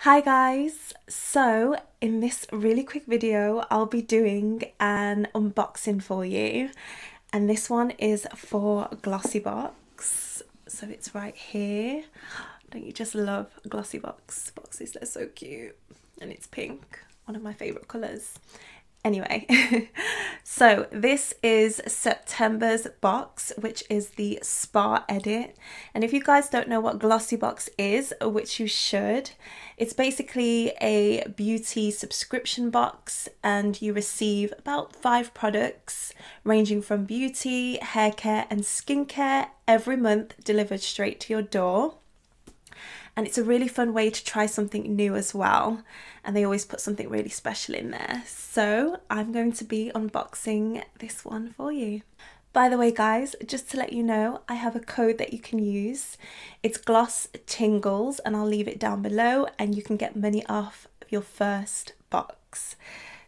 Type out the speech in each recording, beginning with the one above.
Hi guys, so in this really quick video I'll be doing an unboxing for you, and this one is for Glossybox, so it's right here. Don't you just love Glossybox boxes? They're so cute, and it's pink, one of my favourite colours. Anyway, so this is September's box, which is the Spa Edit. And if you guys don't know what Glossybox is, which you should, it's basically a beauty subscription box, and you receive about 5 products ranging from beauty, hair care and skincare every month, delivered straight to your door. And it's a really fun way to try something new as well, and they always put something really special in there. So I'm going to be unboxing this one for you. By the way guys, just to let you know, I have a code that you can use. It's GlossAndTingle's, and I'll leave it down below, and you can get money off your first box.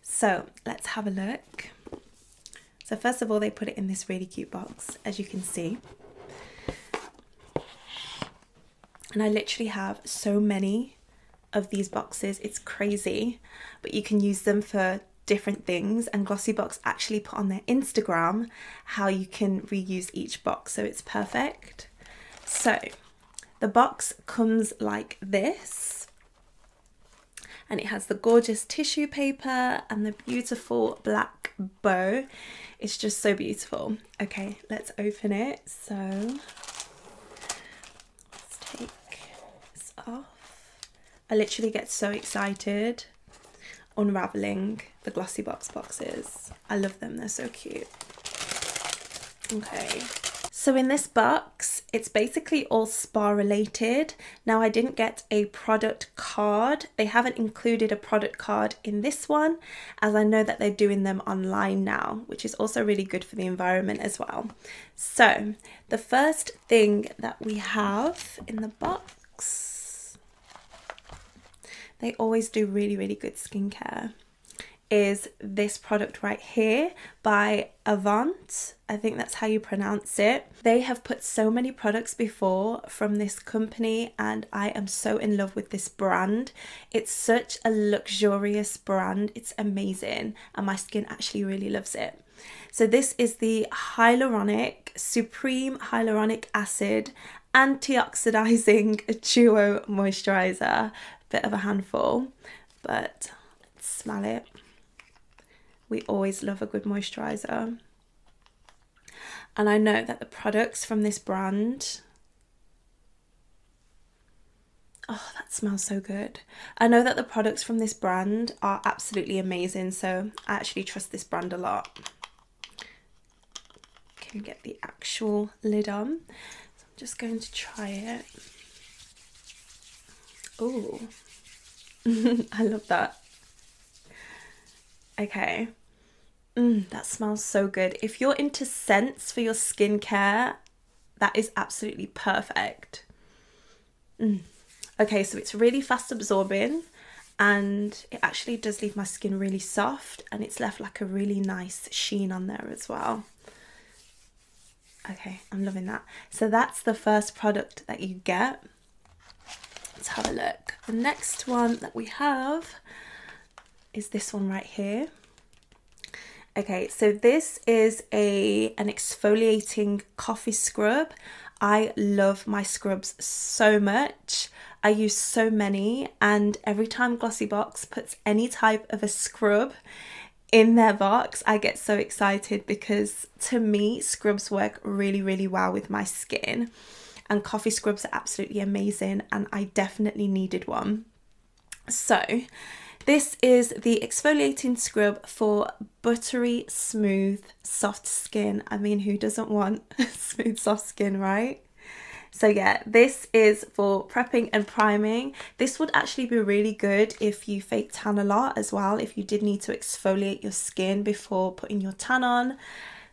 So let's have a look. So first of all, they put it in this really cute box, as you can see. And I literally have so many of these boxes, it's crazy, but you can use them for different things, and Glossybox actually put on their Instagram how you can reuse each box, so it's perfect. So the box comes like this, and it has the gorgeous tissue paper and the beautiful black bow. It's just so beautiful. Okay, let's open it. So off. I literally get so excited unraveling the Glossybox boxes. I love them, they're so cute. Okay, so in this box it's basically all spa related. Now I didn't get a product card. They haven't included a product card in this one, as I know that they're doing them online now, which is also really good for the environment as well. So the first thing that we have in the box, they always do really good skincare, is this product right here by Avant. I think that's how you pronounce it. They have put so many products before from this company, and I am so in love with this brand. It's such a luxurious brand. It's amazing, and my skin actually really loves it. So this is the Supreme Hyaluronic Acid Antioxidizing Duo Moisturizer. Bit of a handful, but let's smell it. We always love a good moisturizer, and I know that the products from this brand, oh, that smells so good. I know that the products from this brand are absolutely amazing, so I actually trust this brand a lot. Can get the actual lid on, so I'm just going to try it. Oh, I love that. Okay, that smells so good. If you're into scents for your skincare, that is absolutely perfect. Okay, so it's really fast absorbing, and it actually does leave my skin really soft, and it's left like a really nice sheen on there as well. Okay, I'm loving that. So that's the first product that you get. Let's have a look. The next one that we have is this one right here. Okay, so this is an exfoliating coffee scrub. I love my scrubs so much. I use so many, and every time Glossybox puts any type of a scrub in their box, I get so excited, because to me scrubs work really well with my skin. And coffee scrubs are absolutely amazing, and I definitely needed one. So this is the exfoliating scrub for buttery, smooth, soft skin. I mean, who doesn't want smooth, soft skin, right? So yeah, this is for prepping and priming. This would actually be really good if you fake tan a lot as well, if you did need to exfoliate your skin before putting your tan on.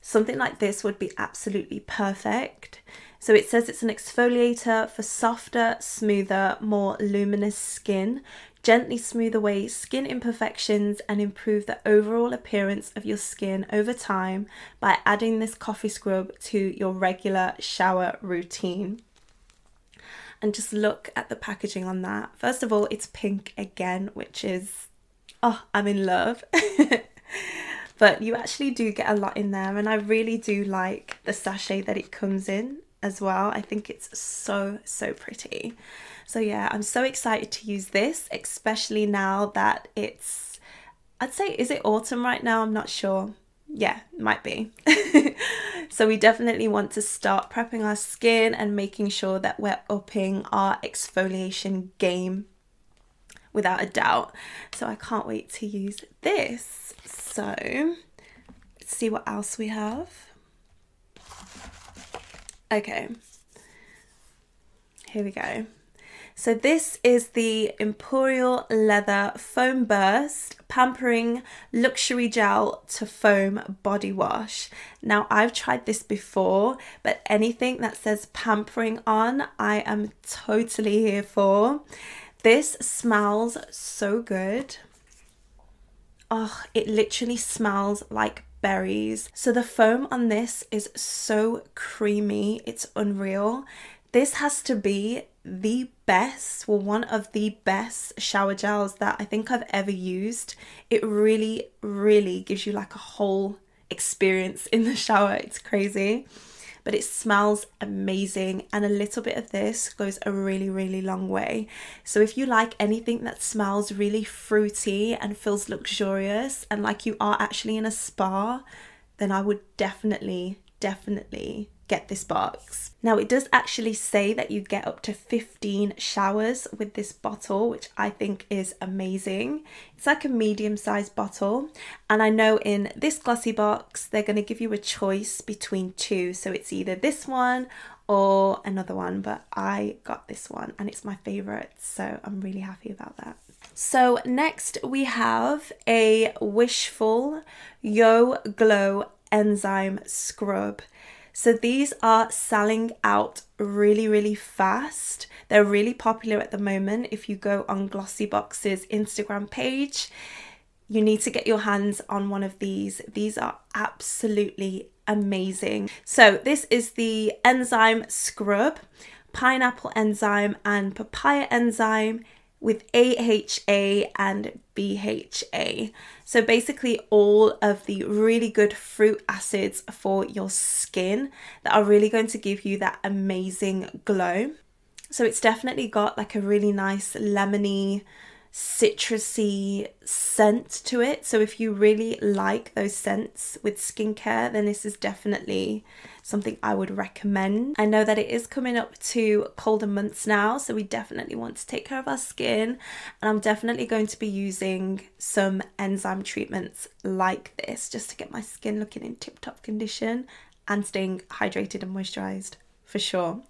Something like this would be absolutely perfect. So it says it's an exfoliator for softer, smoother, more luminous skin. Gently smooth away skin imperfections and improve the overall appearance of your skin over time by adding this coffee scrub to your regular shower routine. and just look at the packaging on that. First of all, it's pink again, which is, oh, I'm in love. But you actually do get a lot in there, and I really do like the sachet that it comes in as well. I think it's so pretty. So yeah, I'm so excited to use this, especially now that it's, I'd say, is it autumn right now? I'm not sure. Yeah, might be. So we definitely want to start prepping our skin and making sure that we're upping our exfoliation game without a doubt. So I can't wait to use this. So let's see what else we have. Okay, here we go. So this is the Imperial Leather Foam Burst Pampering Luxury Gel to Foam Body Wash. Now, I've tried this before, but anything that says pampering on, I am totally here for. This smells so good. Oh, it literally smells like berries. So the foam on this is so creamy, it's unreal. This has to be the best, well, one of the best shower gels that I think I've ever used. It really gives you like a whole experience in the shower. It's crazy, but it smells amazing, and a little bit of this goes a really long way. So if you like anything that smells really fruity and feels luxurious and like you are actually in a spa, then I would definitely get this box. Now, it does actually say that you get up to 15 showers with this bottle, which I think is amazing. It's like a medium-sized bottle, and I know in this Glossybox they're going to give you a choice between two, so it's either this one or another one, but I got this one and it's my favorite, so I'm really happy about that. So next we have a Wishful Yo Glow Enzyme Scrub. So these are selling out really fast. They're really popular at the moment. If you go on Glossybox's Instagram page, you need to get your hands on one of these. These are absolutely amazing. So this is the Enzyme Scrub, Pineapple Enzyme and Papaya Enzyme with AHA and BHA. So basically all of the really good fruit acids for your skin that are really going to give you that amazing glow. So it's definitely got like a really nice lemony, citrusy scent to it. So if you really like those scents with skincare, then this is definitely something I would recommend. I know that it is coming up to colder months now, so we definitely want to take care of our skin, and I'm definitely going to be using some enzyme treatments like this just to get my skin looking in tip-top condition and staying hydrated and moisturized for sure.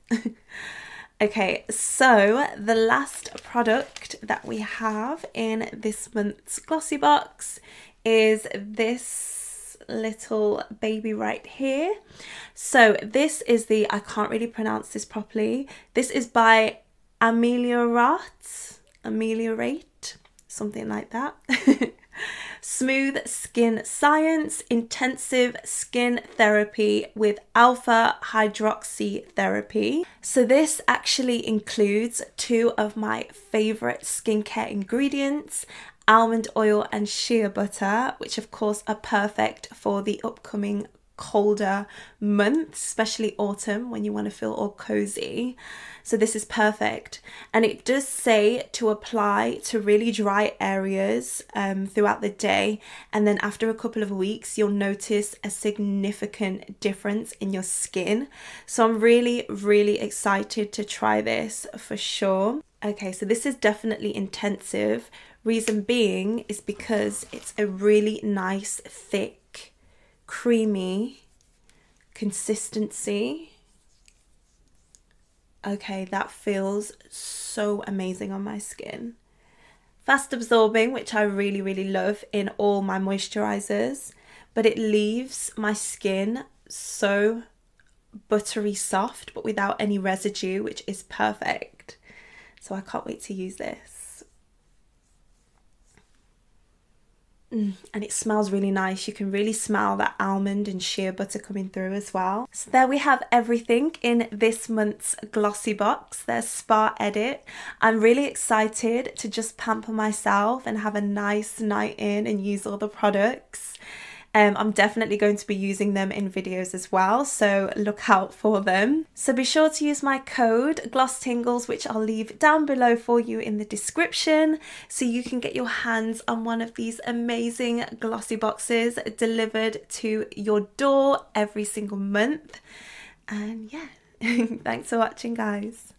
Okay, so the last product that we have in this month's Glossybox is this little baby right here. So this is the, I can't really pronounce this properly. This is by Amelia, something like that. Smooth Skin Science Intensive Skin Therapy with Alpha Hydroxy Therapy. So this actually includes two of my favorite skincare ingredients, almond oil and shea butter, which of course are perfect for the upcoming colder months, especially autumn when you want to feel all cozy. So this is perfect, and it does say to apply to really dry areas throughout the day, and then after a couple of weeks you'll notice a significant difference in your skin. So I'm really excited to try this for sure. Okay, so this is definitely intensive. Reason being is because it's a really nice thick creamy consistency. Okay, that feels so amazing on my skin. Fast absorbing, which I really love in all my moisturizers, but it leaves my skin so buttery soft but without any residue, which is perfect. So I can't wait to use this. And it smells really nice. You can really smell that almond and shea butter coming through as well. So there we have everything in this month's Glossybox, their spa edit. I'm really excited to just pamper myself and have a nice night in and use all the products. I'm definitely going to be using them in videos as well, so look out for them. So be sure to use my code GlossTingle's, which I'll leave down below for you in the description, so you can get your hands on one of these amazing glossy boxes delivered to your door every single month. And yeah, thanks for watching, guys.